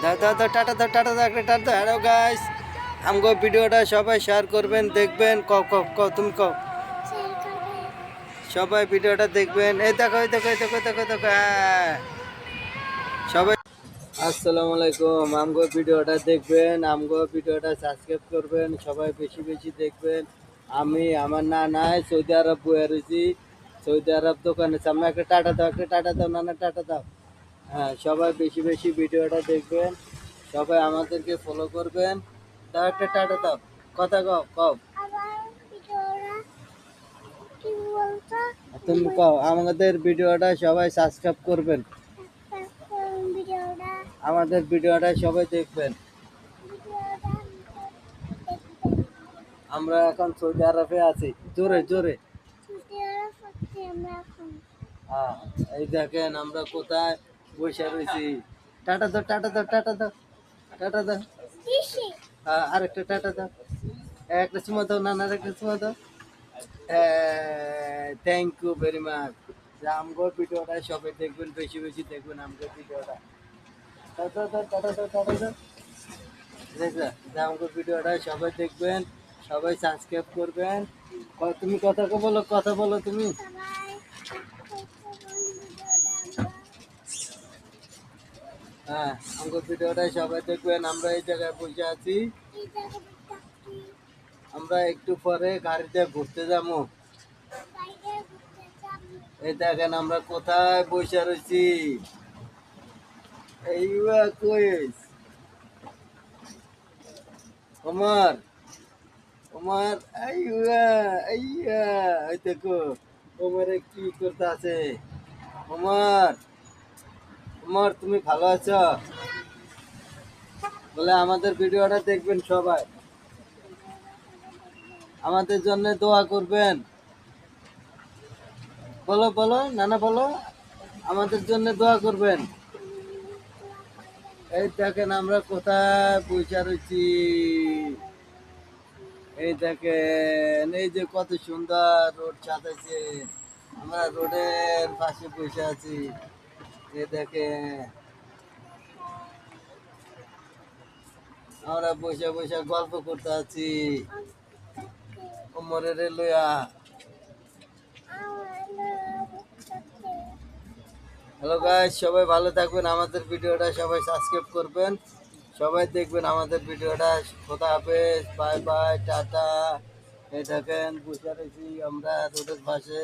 দাও দাও দাও, টাটা দাও, টাটা দাও, একটা টাটা দাও। হ্যালো গাইস, আমগো ভিডিওটা সবাই শেয়ার করবেন, দেখবেন। কও কও কও, তুমি কও। সবাই ভিডিওটা দেখবেন। এই দেখো, এই দেখো, এই দেখো, দেখো দেখো, হ্যাঁ সবাই। আসসালামু আলাইকুম। আমগো ভিডিওটা দেখবেন, আমগো ভিডিওটা সাবস্ক্রাইব করবেন, সবাই বেশি বেশি দেখবেন। আমি আমার নানায় সৌদি আরব বয়ে রয়েছি, সৌদি আরব দোকানের সামনে। একটা টাটা দাও, একটা টাটা দাও, নানা টাটা দাও। হ্যাঁ, সবাই বেশি বেশি ভিডিওটা দেখবেন, সবাই আমাদেরকে ফলো করবেন। দাও একটা টাটা দাও, কথা কও কও, তুমি কও। আমাদের ভিডিওটা সবাই সাবস্ক্রাইব করবেন, আমাদের ভিডিওটা সবাই দেখবেন। আমরা এখন সৌদি আরবে আছি, জোরে জোরে। হ্যাঁ, এই দেখেন আমরা কোথায় বসে রয়েছি। টাটা দাও, টাটা দাও, টাটা দাও, টাটা দাও। হ্যাঁ, আরেকটা টাটা দাও, একটা চুমা দাও, নানার একটা চুমা দাও। Thank you very much. আমগো ভিডিওটা সবাই দেখবেন, বেশি বেশি দেখবেন আমগো ভিডিওটা। দাও দাও দাও, টাটা দাও, টাটা দাও। দেখলে আমগো ভিডিওটা সবাই দেখবেন, সবাই সাবস্ক্রাইব করবেন। তুমি কথা বলো, কথা বলো তুমি। হ্যাঁ, আমগো ভিডিওটা সবাই দেখবেন। আমরা এই জায়গায় বসে আছি, আমরা একটু পরে গাড়িতে ঘুরতে যাবো। এই দেখেন আমরা কোথায় বসে রয়েছি। এই কইস ওমর, ওমর, এই দেখো ওমরে কি করতে আছে। ওমর, ওমর তুমি ভালো আছো? বলে আমাদের ভিডিওটা দেখবেন সবাই, আমাদের জন্য দোয়া করবেন। বলো বলো নানা, বলো আমাদের জন্য দোয়া করবেন। এই দেখেন আমরা কোথায় বসে রয়েছি। এই দেখেন, এই যে কত সুন্দর রোড সাজাইছে, আমরা রোডের পাশে বসে আছি। এই দেখেন আমরা বসে বসে গল্প করতে আছি কোমরের লইয়া। হ্যালো গাইস, সবাই ভালো থাকবেন, আমাদের ভিডিওটা সবাই সাবস্ক্রাইব করবেন, সবাই দেখবেন আমাদের ভিডিওটা। খোদা হাফেজ, বাই বাই, টাটা। এই দেখেন বসে রয়েছি আমরা রোডের পাশে।